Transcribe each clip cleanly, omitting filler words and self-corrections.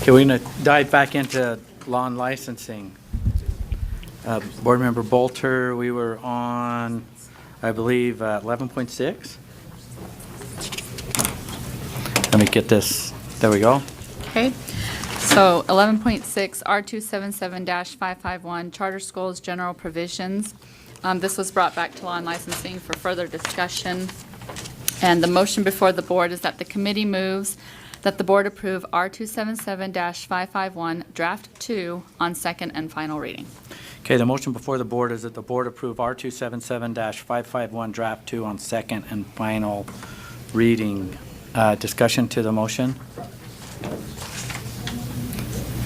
Okay, we're going to dive back into law and licensing. Board Member Bolter, we were on, I believe, 11.6. Let me get this. There we go. Okay, so 11.6 R277-551 Charter Schools General Provisions. This was brought back to Law and Licensing for further discussion. And the motion before the board is that the committee moves that the board approve R277-551 Draft 2 on second and final reading. Okay, the motion before the board is that the board approve R277-551 Draft 2 on second and final reading. Discussion to the motion?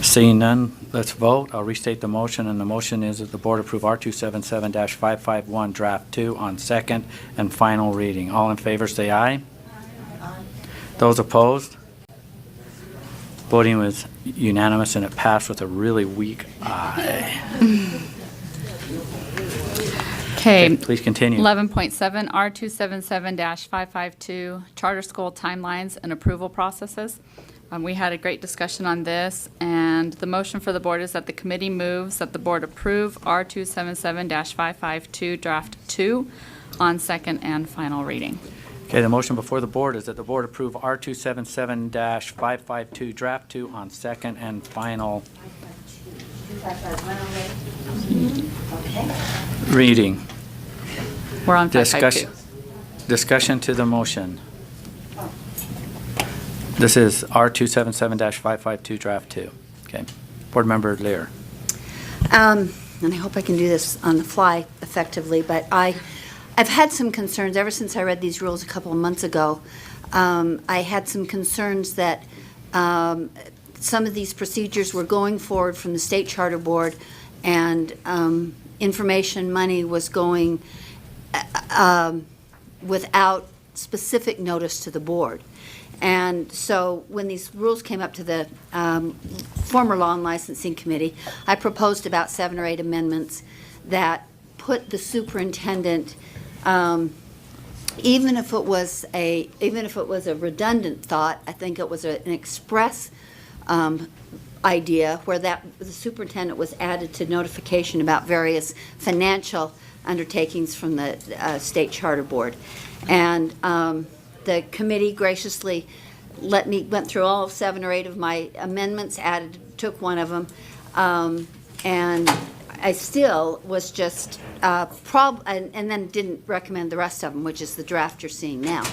Seeing none, let's vote. I'll restate the motion, and the motion is that the board approve R277-551 Draft 2 on second and final reading. All in favor say aye. Aye. Those opposed? Voting was unanimous, and it passed with a really weak aye. Okay, Please continue. 11.7 R277-552 Charter School Timelines and Approval Processes. We had a great discussion on this, and the motion for the board is that the committee moves that the board approve R277-552 Draft 2 on second and final reading. Okay, the motion before the board is that the board approve R277-552 Draft 2 on second and final reading. We're on 552. Discussion to the motion. This is R277-552 Draft 2. Okay. Board Member Lear. And I hope I can do this on the fly effectively, but I've had some concerns ever since I read these rules a couple of months ago. I had some concerns that some of these procedures were going forward from the State Charter Board, and information money was going without specific notice to the board. And so when these rules came up to the former Law and Licensing Committee, I proposed about 7 or 8 amendments that put the superintendent, even if it was a redundant thought, I think it was an express idea where the superintendent was added to notification about various financial undertakings from the State Charter Board. And the committee graciously went through all 7 or 8 of my amendments, took one of them, and I still was just and then didn't recommend the rest of them, which is the draft you're seeing now.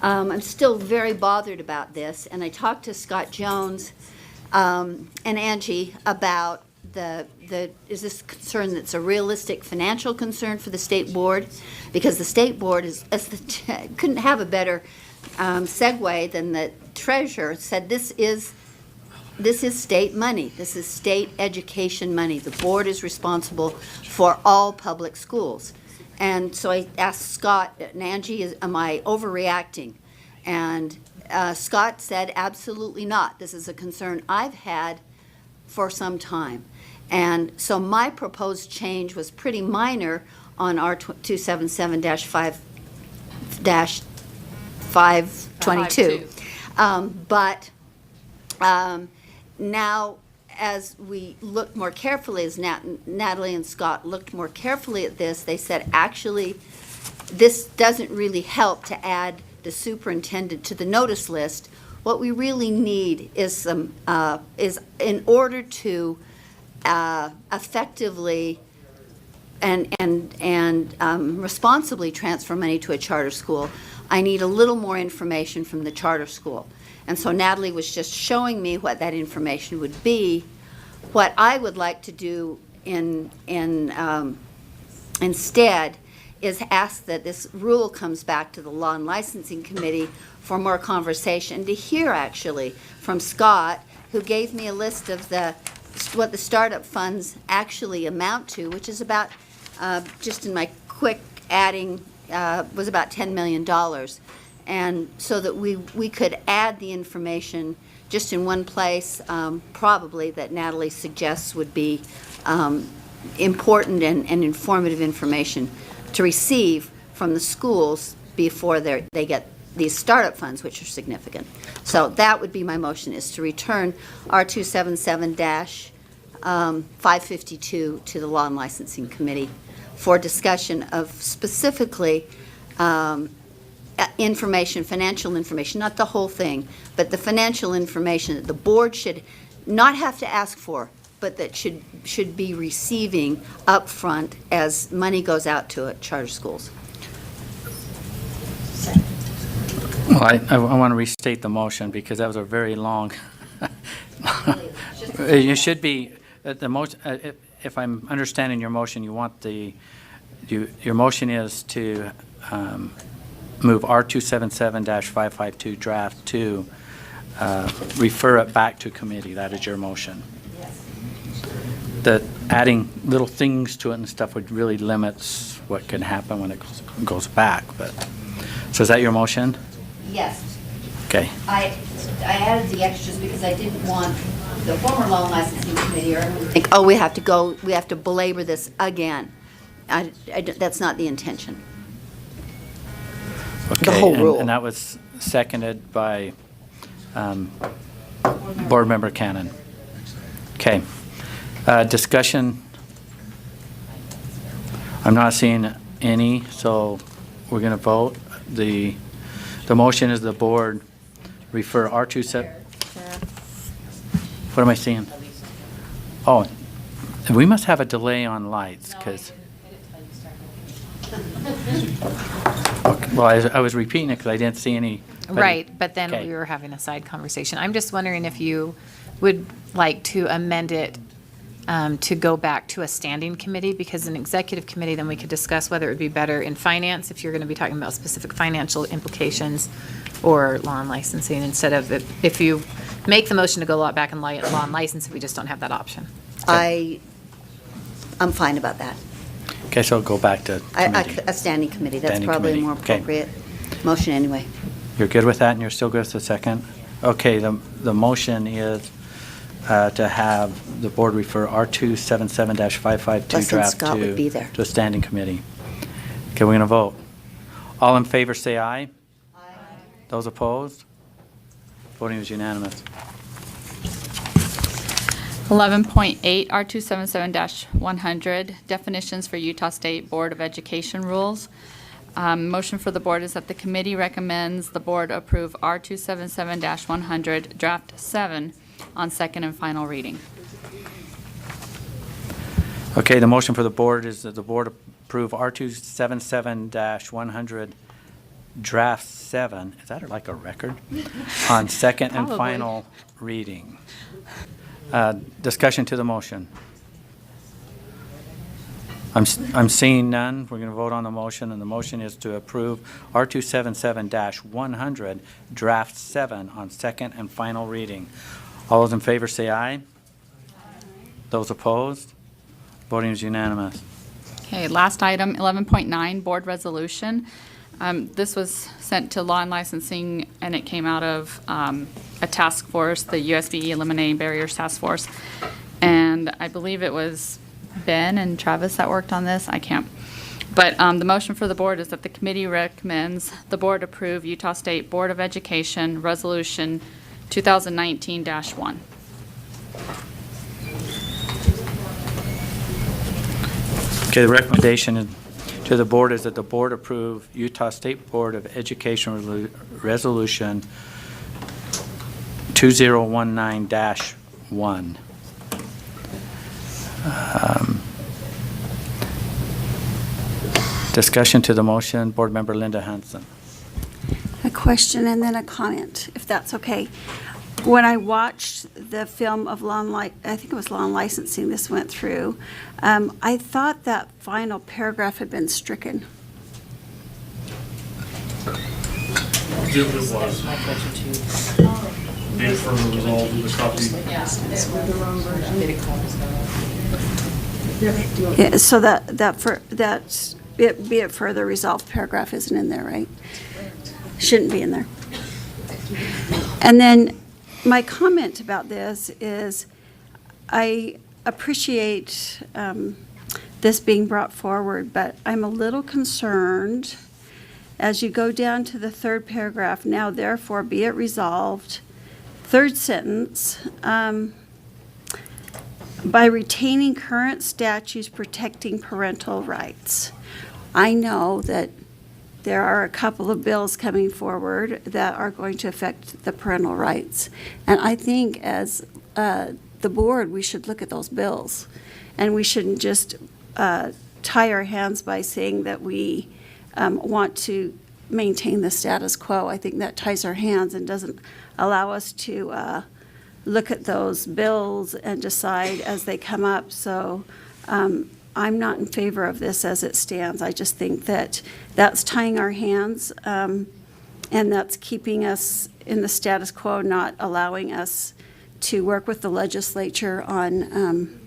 I'm still very bothered about this, and I talked to Scott Jones and Angie about is this concern that's a realistic financial concern for the state board? Because the state board couldn't have a better segue than the treasurer said this is state money. This is state education money. The board is responsible for all public schools. And so I asked Scott and Angie, am I overreacting? And Scott said, absolutely not. This is a concern I've had for some time. And so my proposed change was pretty minor on R277-522. But now, as we looked more carefully, as Natalie and Scott looked more carefully at this, they said, actually, this doesn't really help to add the superintendent to the notice list. What we really need is is in order to effectively and responsibly transfer money to a charter school, I need a little more information from the charter school. And so Natalie was just showing me what that information would be. What I would like to do instead is ask that this rule comes back to the Law and Licensing Committee for more conversation, to hear actually from Scott, who gave me a list of what the startup funds actually amount to, which is about, just in my quick adding, was about $10 million. And so that we could add the information just in one place, probably that Natalie suggests would be important and informative information to receive from the schools before they get these startup funds, which are significant. So that would be my motion, is to return R277-552 to the Law and Licensing Committee for discussion of specifically information, financial information, not the whole thing, but the financial information that the board should not have to ask for, but that should be receiving upfront as money goes out to charter schools. Well, I want to restate the motion because that was a very long. You should be, the motion, if I'm understanding your motion, you want your motion is to move R277-552 draft 2, refer it back to committee. That is your motion. That adding little things to it and stuff would really limits what can happen when it goes back. But so is that your motion? Yes. Okay. I added the extras because I didn't want the former Law and Licensing Committee or think, oh, we have to belabor this again. That's not the intention. Okay. whole rule. And that was seconded by Board Member Cannon. Okay. Discussion. I'm not seeing any, so we're going to vote. The motion is the board refer R27. What am I seeing? Oh, we must have a delay on lights because. Okay, well, I was repeating it because I didn't see any. Right, but then Okay. we were having a side conversation. I'm just wondering if you would like to amend it to go back to a standing committee, because an executive committee, then we could discuss whether it would be better in finance, if you're going to be talking about specific financial implications, or law and licensing, instead of, if you make the motion to go back and law and licensing, we just don't have that option. I'm fine about that. Okay, so go back to committee. A standing committee, that's Standing probably a committee. more Okay. appropriate motion anyway. You're good with that, and you're still good with the second? Okay, the motion is to have the board refer R277-552 Less than draft Scott would be 2 there. to a standing committee. Okay, we're going to vote. All in favor, say aye. Aye. Those opposed? Voting is unanimous. 11.8, R277-100, definitions for Utah State Board of Education rules. Motion for the board is that the committee recommends the board approve R277-100, draft 7, on second and final reading. Okay, the motion for the board is that the board approve R277-100, draft 7. Is that like a record? On second and Probably. final reading. Discussion to the motion. I'm seeing none. We're going to vote on the motion, and the motion is to approve R277-100, draft 7, on second and final reading. All those in favor say aye. Those opposed? Voting is unanimous. Okay, last item, 11.9, board resolution. This was sent to Law and Licensing, and it came out of a task force, the USBE Eliminating Barriers Task Force. And I believe it was Ben and Travis that worked on this. I can't. But the motion for the board is that the committee recommends the board approve Utah State Board of Education Resolution 2019-1. Okay, the recommendation to the board is that the board approve Utah State Board of Education Resolution 2019-1. Discussion to the motion, Board Member Linda Hansen. A question and then a comment, if that's okay. When I watched the film of I think it was Law and Licensing this went through, I thought that final paragraph had been stricken. It was. Be further resolved with the copy. Yeah, so be it further resolved paragraph isn't in there, right? Shouldn't be in there. And then my comment about this is I appreciate this being brought forward, but I'm a little concerned as you go down to the third paragraph, now therefore be it resolved, third sentence, by retaining current statutes protecting parental rights. I know that there are a couple of bills coming forward that are going to affect the parental rights. And I think as the board, we should look at those bills. And we shouldn't just tie our hands by saying that we want to maintain the status quo. I think that ties our hands and doesn't allow us to look at those bills and decide as they come up. So I'm not in favor of this as it stands. I just think that that's tying our hands, and that's keeping us in the status quo, not allowing us to work with the legislature on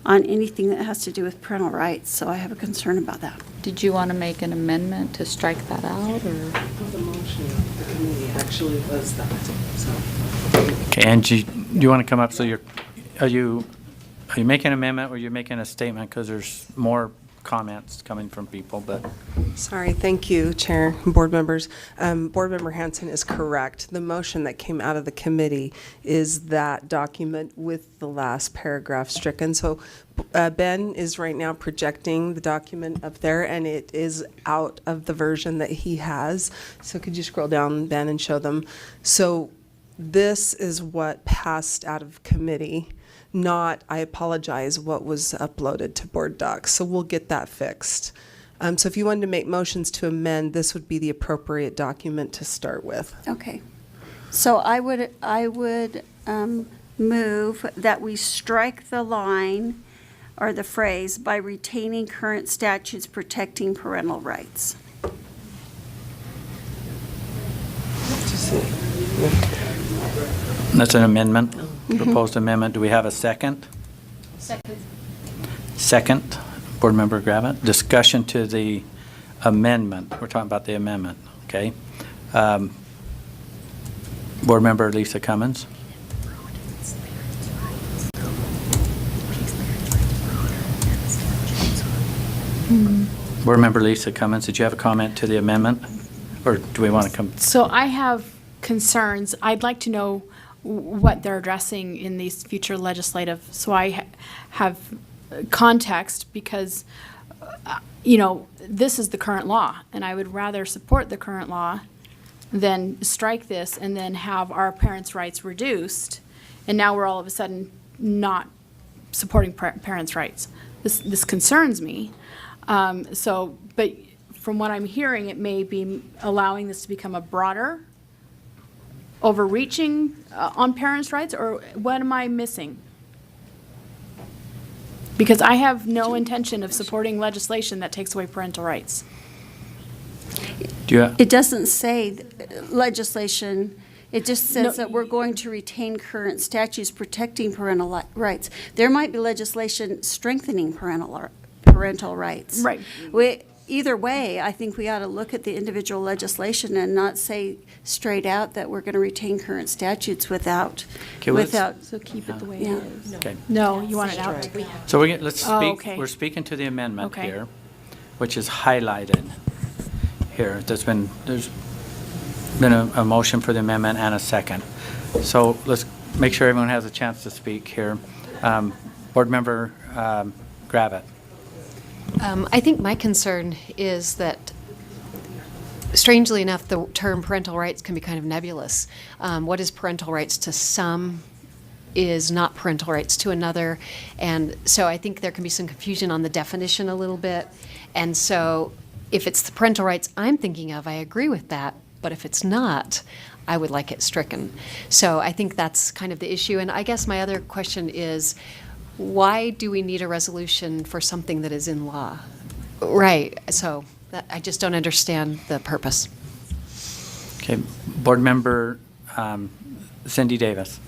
anything that has to do with parental rights. So I have a concern about that. Did you want to make an amendment to strike that out, or? The motion of the committee actually was that, so. Okay, Angie, do you want to come up? So are you making an amendment or you're making a statement? Because there's more comments coming from people, but. Sorry, thank you, Chair, and Board members. Board Member Hanson is correct. The motion that came out of the committee is that document with the last paragraph stricken. So Ben is right now projecting the document up there, and it is out of the version that he has. So could you scroll down, Ben, and show them? So this is what passed out of committee, not, I apologize, what was uploaded to Board Docs. So we'll get that fixed. So if you wanted to make motions to amend, this would be the appropriate document to start with. Okay. So I would move that we strike the line or the phrase by retaining current statutes protecting parental rights. That's an amendment, proposed amendment. Do we have a second? Second, Board Member Gravitt. Discussion to the amendment. We're talking about the amendment, okay? Board Member Lisa Cummins. Board Member Lisa Cummins, did you have a comment to the amendment? Or do we want to come? So I have concerns. I'd like to know what they're addressing in these future legislative, so I have context, because, this is the current law, and I would rather support the current law than strike this and then have our parents' rights reduced, and now we're all of a sudden not supporting parents' rights. This concerns me. But from what I'm hearing, it may be allowing this to become a broader, overreaching on parents' rights, or what am I missing? Because I have no intention of supporting legislation that takes away parental rights. Do you, It doesn't say legislation, it just says that we're going to retain current statutes protecting parental rights. There might be legislation strengthening parental rights. Right. Either way, I think we ought to look at the individual legislation and not say straight out that we're going to retain current statutes without, Okay, let's- So keep it the way Yeah. it is. okay. No, you want it out? So let's Oh, speak, okay. we're speaking to the amendment Okay. here, which is highlighted here. There's been a motion for the amendment and a second. So let's make sure everyone has a chance to speak here. Board Member Gravitt. I think my concern is that, strangely enough, the term parental rights can be kind of nebulous. What is parental rights to some is not parental rights to another. And so I think there can be some confusion on the definition a little bit. And so if it's the parental rights I'm thinking of, I agree with that. But if it's not, I would like it stricken. So I think that's kind of the issue. And I guess my other question is, why do we need a resolution for something that is in law? Right, so I just don't understand the purpose. Okay, Board Member Cindy Davis.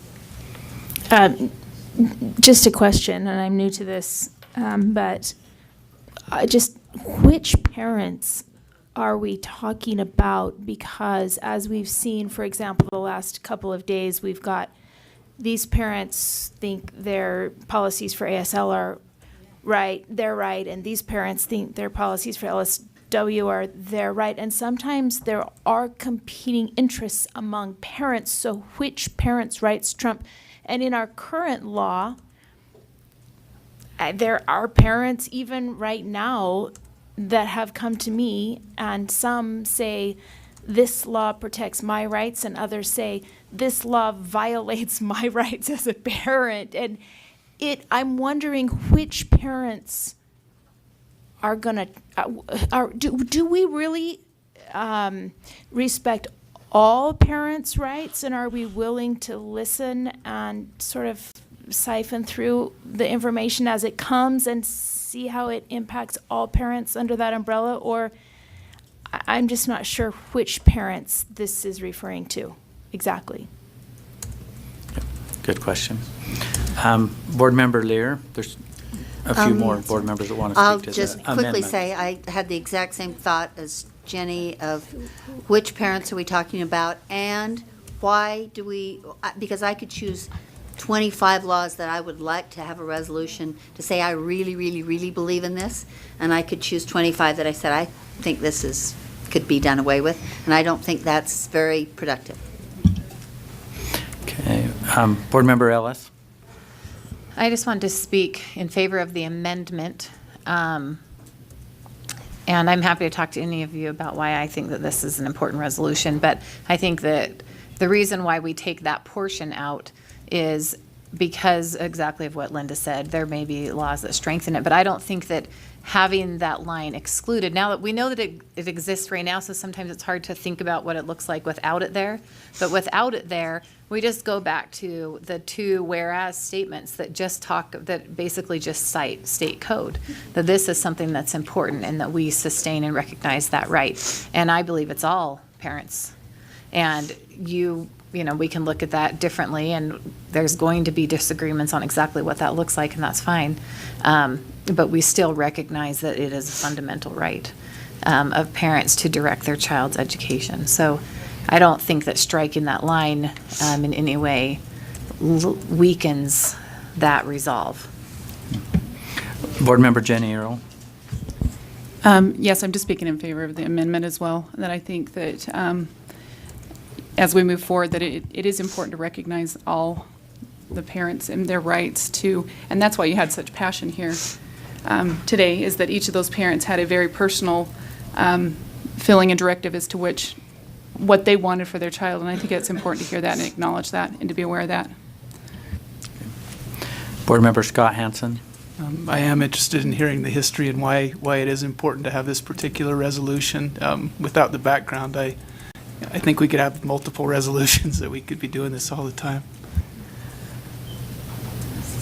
Just a question, and I'm new to this, but just which parents are we talking about? Because as we've seen, for example, the last couple of days, we've got these parents think their policies for ASL are right, they're right, and these parents think their policies for LSW VFW are there, right? And sometimes there are competing interests among parents, so which parents' rights trump? And in our current law, there are parents even right now that have come to me, and some say, this law protects my rights, and others say, this law violates my rights as a parent. And I'm wondering which parents are gonna, do we really respect all parents' rights, and are we willing to listen and sort of siphon through the information as it comes and see how it impacts all parents under that umbrella? Or I'm just not sure which parents this is referring to exactly. Good question. Board Member Lear, there's a few more board members that want to I'll speak to just the quickly amendment. say, I had the exact same thought as Jenny of which parents are we talking about, and why do we, because I could choose 25 laws that I would like to have a resolution to say I really, really, really believe in this, and I could choose 25 that I said I think this could be done away with, and I don't think that's very productive. Okay. Board Member Ellis? I just wanted to speak in favor of the amendment. And I'm happy to talk to any of you about why I think that this is an important resolution. But I think that the reason why we take that portion out is because exactly of what Linda said. There may be laws that strengthen it, but I don't think that having that line excluded, now that we know that it exists right now, so sometimes it's hard to think about what it looks like without it there. But without it there, we just go back to the two whereas statements that basically just cite state code, that this is something that's important and that we sustain and recognize that right. And I believe it's all parents. And we can look at that differently, and there's going to be disagreements on exactly what that looks like, and that's fine. But we still recognize that it is a fundamental right of parents to direct their child's education. So I don't think that striking that line in any way weakens that resolve. Board Member Jenny Earl? Yes, I'm just speaking in favor of the amendment as well, that I think that as we move forward, that it is important to recognize all the parents and their rights to, and that's why you had such passion here today, is that each of those parents had a very personal feeling and directive as to what they wanted for their child, and I think it's important to hear that and acknowledge that and to be aware of that. Board Member Scott Hansen? I am interested in hearing the history and why it is important to have this particular resolution. Without the background, I think we could have multiple resolutions that we could be doing this all the time.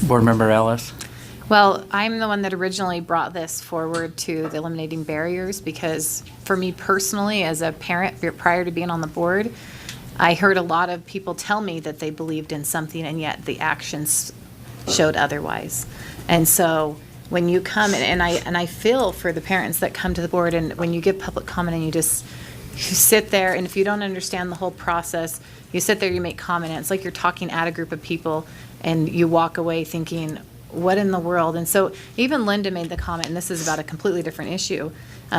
Board Member Ellis? Well, I'm the one that originally brought this forward to the Eliminating Barriers because for me personally, as a parent, prior to being on the board, I heard a lot of people tell me that they believed in something and yet the actions showed otherwise. And so when you come, and I feel for the parents that come to the board, and when you give public comment and you sit there, and if you don't understand the whole process, you sit there, you make comment, and it's like you're talking at a group of people, and you walk away thinking, what in the world? And so even Linda made the comment, and this is about a completely different issue,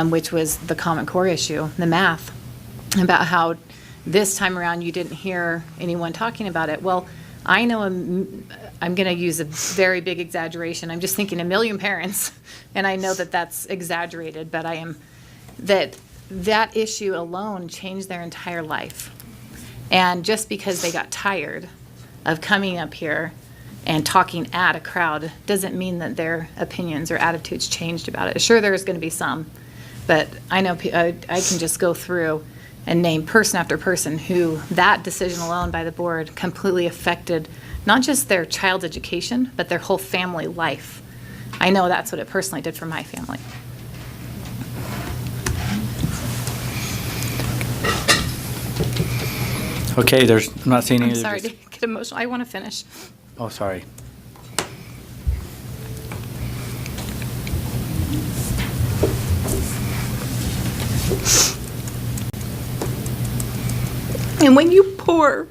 which was the Common Core issue, the math, about how this time around you didn't hear anyone talking about it. Well, I know I'm going to use a very big exaggeration. I'm just thinking 1 million parents, and I know that that's exaggerated, but that issue alone changed their entire life. And just because they got tired of coming up here and talking at a crowd doesn't mean that their opinions or attitudes changed about it. Sure, there's going to be some, but I know I can just go through and name person after person who that decision alone by the board completely affected not just their child's education, but their whole family life. I know that's what it personally did for my family. Okay, I'm not seeing any. I'm sorry to get emotional. I want to finish. Oh, sorry. And when you pour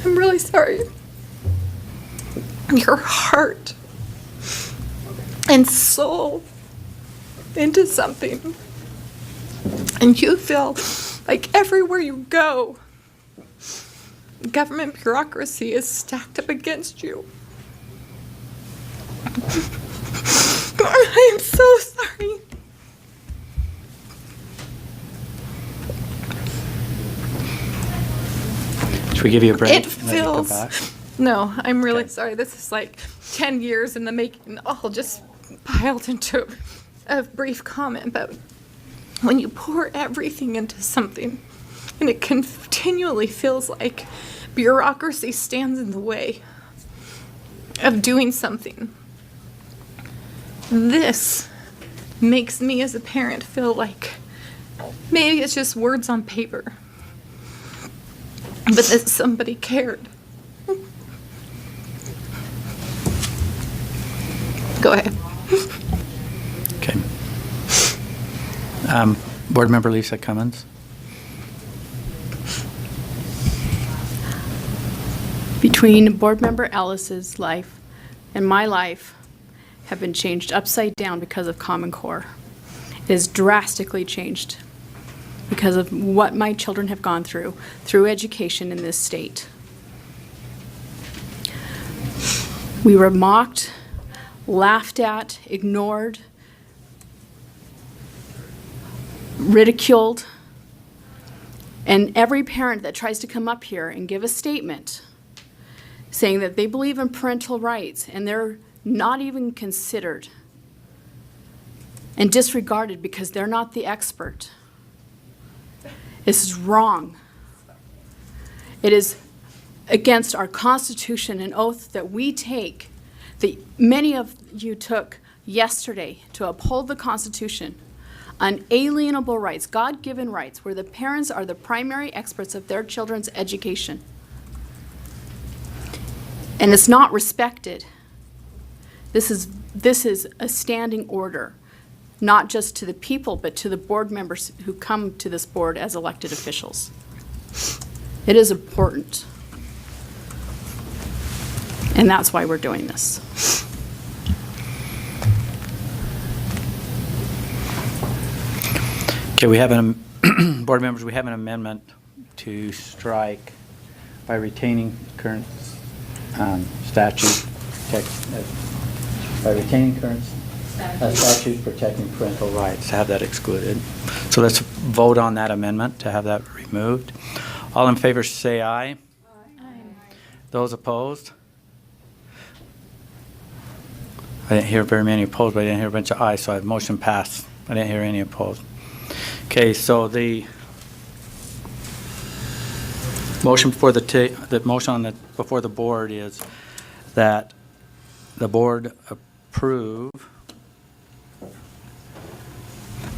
I'm really sorry, your heart and so into something, and you feel like everywhere you go, government bureaucracy is stacked up against you. I am so sorry. Should we give you a break? It and then you come feels. back? No, I'm really Okay. sorry. This is like 10 years in the making, all just piled into a brief comment. But when you pour everything into something and it continually feels like bureaucracy stands in the way of doing something, this makes me as a parent feel like maybe it's just words on paper, but that somebody cared. Go ahead. Okay. Board Member Lisa Cummins. Between Board Member Ellis's life and my life have been changed upside down because of Common Core. It has drastically changed because of what my children have gone through education in this state. We were mocked, laughed at, ignored, ridiculed, and every parent that tries to come up here and give a statement saying that they believe in parental rights and they're not even considered and disregarded because they're not the expert. This is wrong. It is against our Constitution, an oath that we take, that many of you took yesterday to uphold the Constitution, unalienable rights, God-given rights, where the parents are the primary experts of their children's education. And it's not respected. This is a standing order, not just to the people, but to the board members who come to this board as elected officials. It is important. And that's why we're doing this. Okay, we have board members, we have an amendment to strike by retaining current statute, by retaining current statutes protecting parental rights, have that excluded. So let's vote on that amendment to have that removed. All in favor say aye. Aye. Those opposed? I didn't hear very many opposed, but I didn't hear a bunch of ayes, so I motion passed. I didn't hear any opposed. Okay, so the motion before before the board is that the board approve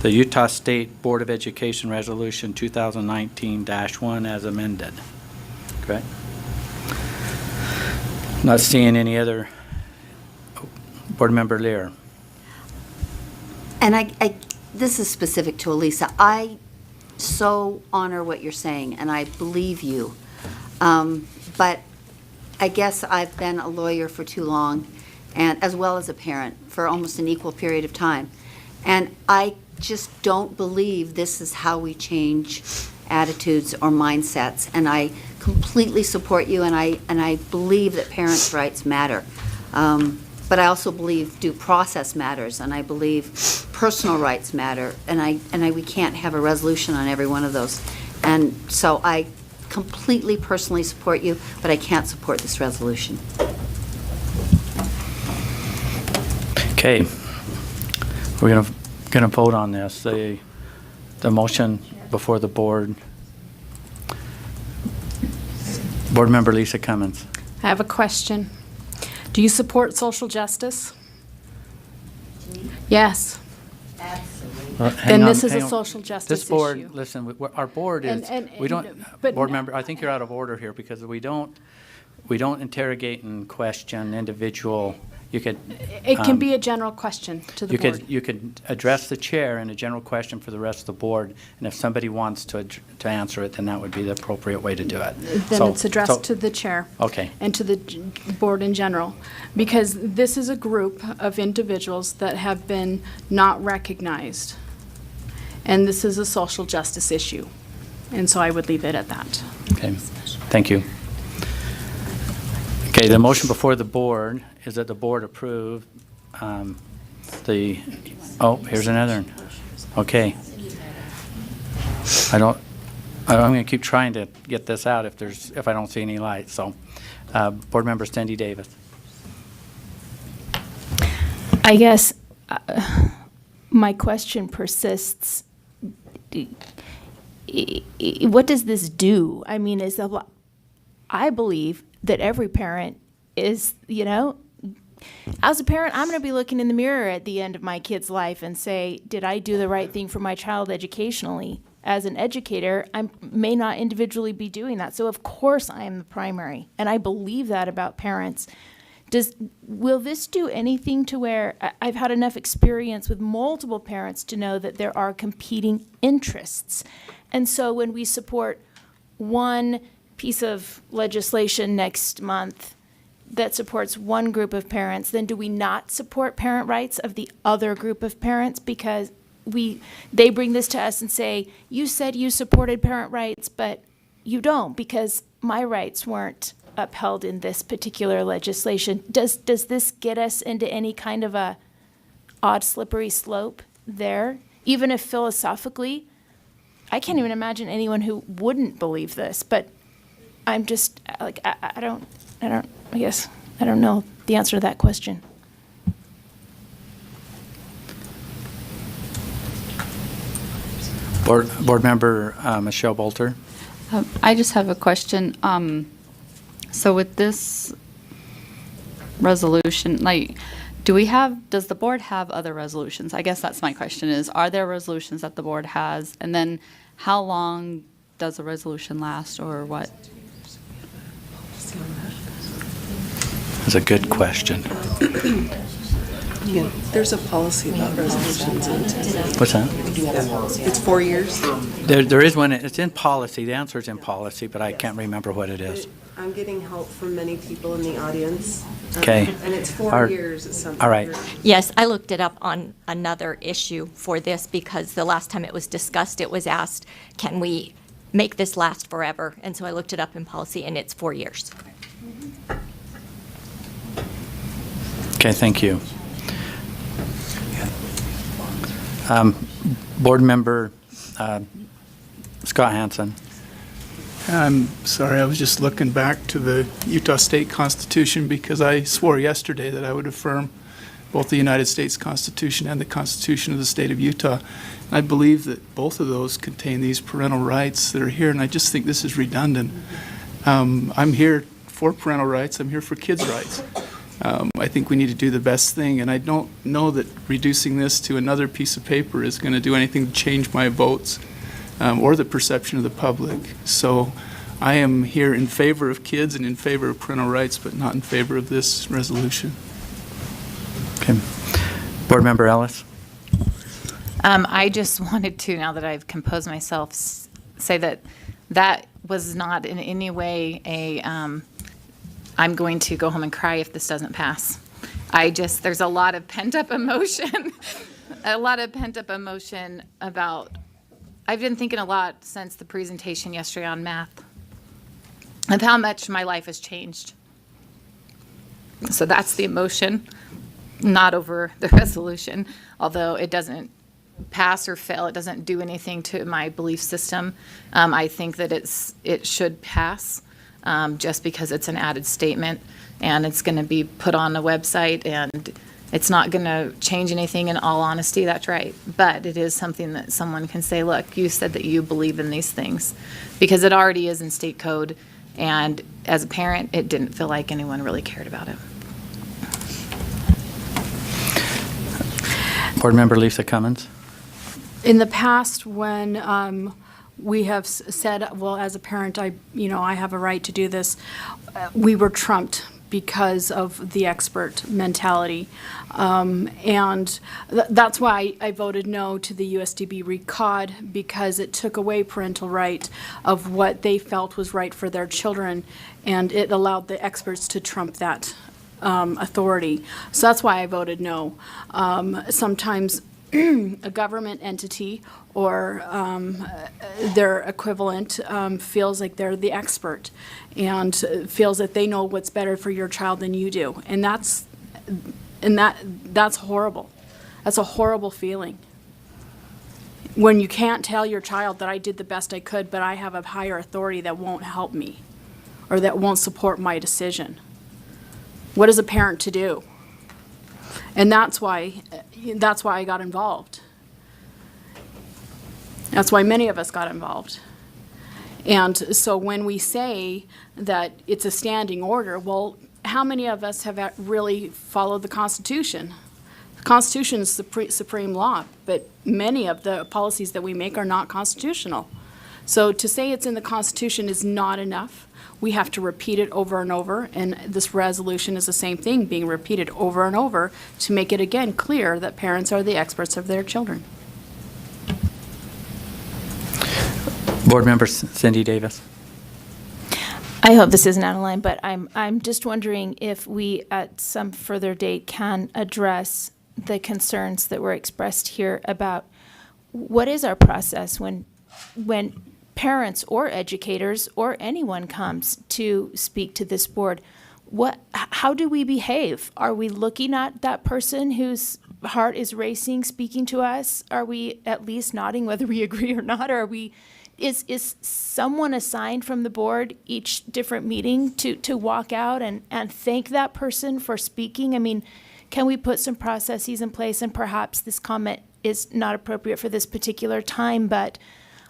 the Utah State Board of Education Resolution 2019-1 as amended. Okay. Not seeing any other. Board Member Lear. And this is specific to Elisa. I so honor what you're saying, and I believe you. But I guess I've been a lawyer for too long, and as well as a parent for almost an equal period of time. And I just don't believe this is how we change attitudes or mindsets. And I completely support you, and I believe that parents' rights matter. But I also believe due process matters, and I believe personal rights matter, and we can't have a resolution on every one of those. And so I completely personally support you, but I can't support this resolution. Okay. We're gonna vote on this. The motion before the board. Board Member Lisa Cummins. I have a question. Do you support social justice? Yes. Then this is a social justice This board, issue. listen, our board is, And- we don't, but- board member, I think you're out of order here because we don't we don't interrogate and question individual, you could. It can be a general question to the board. You could address the chair in a general question for the rest of the board, and if somebody wants to answer it, then that would be the appropriate way to do it. Then it's addressed to the chair. Okay. And to the board in general. Because this is a group of individuals that have been not recognized. And this is a social justice issue. And so I would leave it at that. Okay, thank you. Okay, the motion before the board is that the board approve oh, here's another one. Okay. I'm going to keep trying to get this out if I don't see any light. So, Board Member Cindy Davis. I guess my question persists. What does this do? I mean, I believe that every parent is, as a parent, I'm going to be looking in the mirror at the end of my kid's life and say, did I do the right thing for my child educationally? As an educator, I may not individually be doing that. So of course I am the primary. And I believe that about parents. Will this do anything to where I've had enough experience with multiple parents to know that there are competing interests? And so when we support one piece of legislation next month that supports one group of parents, then do we not support parent rights of the other group of parents? Because they bring this to us and say, you said you supported parent rights, but you don't because my rights weren't upheld in this particular legislation. Does this get us into any kind of a odd slippery slope there? Even if philosophically, I can't even imagine anyone who wouldn't believe this, but I'm just like, I don't know the answer to that question. Board Member Michelle Bolter. I just have a question. So with this resolution, does the board have other resolutions? I guess that's my question is, are there resolutions that the board has? And then how long does a resolution last or what? That's a good question. Yeah, there's a policy about resolutions. What's that? It's 4 years. There is one, it's in policy, the answer is in policy, but I can't remember what it is. I'm getting help from many people in the audience. Okay. And it's 4 years at some. All right. Yes, I looked it up on another issue for this because the last time it was discussed, it was asked, can we make this last forever? And so I looked it up in policy, and it's 4 years. Okay, thank you. Board Member Scott Hansen. I'm sorry, I was just looking back to the Utah State Constitution because I swore yesterday that I would affirm both the United States Constitution and the Constitution of the State of Utah. I believe that both of those contain these parental rights that are here, and I just think this is redundant. I'm here for parental rights. I'm here for kids' rights. I think we need to do the best thing, and I don't know that reducing this to another piece of paper is going to do anything to change my votes or the perception of the public. So I am here in favor of kids and in favor of parental rights, but not in favor of this resolution. Okay. Board Member Ellis. I just wanted to, now that I've composed myself, say that was not in any way I'm going to go home and cry if this doesn't pass. There's a lot of pent-up emotion, about, I've been thinking a lot since the presentation yesterday on math of how much my life has changed. So that's the emotion, not over the resolution, although it doesn't pass or fail, it doesn't do anything to my belief system. I think that it should pass. Just because it's an added statement and it's going to be put on the website and it's not going to change anything in all honesty, that's right. But it is something that someone can say, look, you said that you believe in these things because it already is in state code. And as a parent, it didn't feel like anyone really cared about it. Board Member Lisa Cummins. In the past, when we have said, well, as a parent, I have a right to do this. We were trumped because of the expert mentality. And that's why I voted no to the USDB RECOD, because it took away parental right of what they felt was right for their children, and it allowed the experts to trump that authority. So that's why I voted no. Sometimes a government entity or their equivalent feels like they're the expert and feels that they know what's better for your child than you do. And that's horrible. That's a horrible feeling. When you can't tell your child that I did the best I could, but I have a higher authority that won't help me or that won't support my decision. What is a parent to do? And that's why I got involved. That's why many of us got involved. And so when we say that it's a standing order, well, how many of us have really followed the Constitution? The Constitution is supreme law, but many of the policies that we make are not constitutional. So to say it's in the Constitution is not enough. We have to repeat it over and over, and this resolution is the same thing, being repeated over and over to make it again clear that parents are the experts of their children. Board Member Cindy Davis. I hope this isn't out of line, but I'm just wondering if we at some further date can address the concerns that were expressed here about what is our process when parents or educators or anyone comes to speak to this board. How do we behave? Are we looking at that person whose heart is racing speaking to us? Are we at least nodding whether we agree or not? Or is someone assigned from the board each different meeting to walk out and thank that person for speaking? I mean, can we put some processes in place? And perhaps this comment is not appropriate for this particular time, but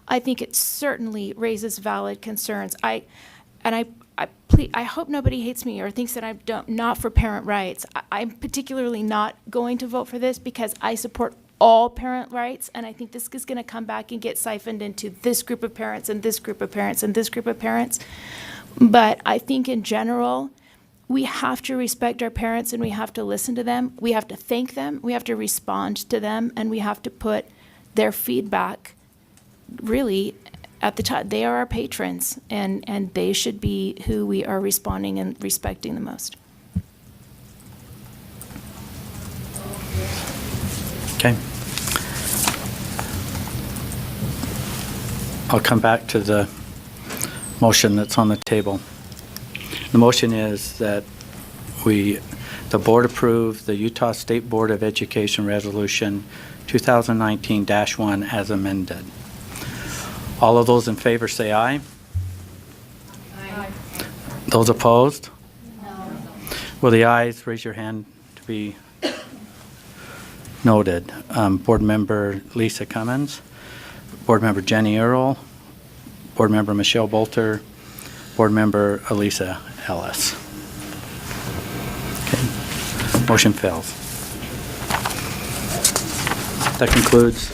I think it certainly raises valid concerns. I hope nobody hates me or thinks that I'm not for parent rights. I'm particularly not going to vote for this because I support all parent rights, and I think this is going to come back and get siphoned into this group of parents and this group of parents and this group of parents. But I think in general, we have to respect our parents and we have to listen to them. We have to thank them. We have to respond to them, and we have to put their feedback really at the top. They are our patrons, and they should be who we are responding and respecting the most. Okay. I'll come back to the motion that's on the table. The motion is that the board approve the Utah State Board of Education Resolution 2019-1 as amended. All of those in favor say aye. Aye. Those opposed? No. Will the ayes raise your hand to be noted? Board Member Lisa Cummins, Board Member Jenny Earl, Board Member Michelle Bolter, Board Member Elisa Ellis. Okay. Motion fails. That concludes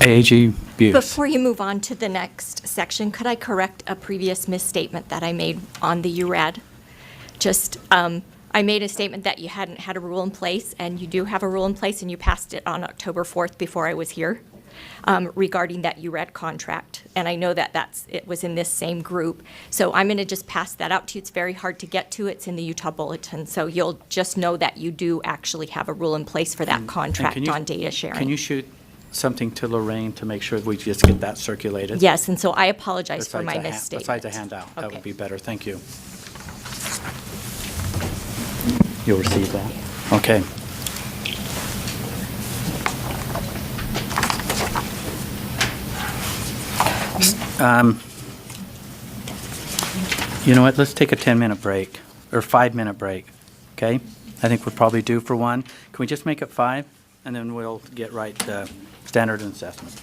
AAG Buse. Before you move on to the next section, could I correct a previous misstatement that I made on the URAD? Just, I made a statement that you hadn't had a rule in place, and you do have a rule in place, and you passed it on October 4th before I was here, regarding that URAD contract. And I know that it was in this same group. So I'm going to just pass that out to you. It's very hard to get to. It's in the Utah Bulletin. So you'll just know that you do actually have a rule in place for that contract on data sharing. Can you shoot something to Lorraine to make sure we just get that circulated? Yes, and so I apologize for my misstatement. Besides a handout, that Okay. would be better. Thank you. You'll receive that. Okay. You know what? Let's take a 10-minute break or 5-minute break. Okay? I think we're probably due for one. Can we just make it 5, and then we'll get right to standard and assessment.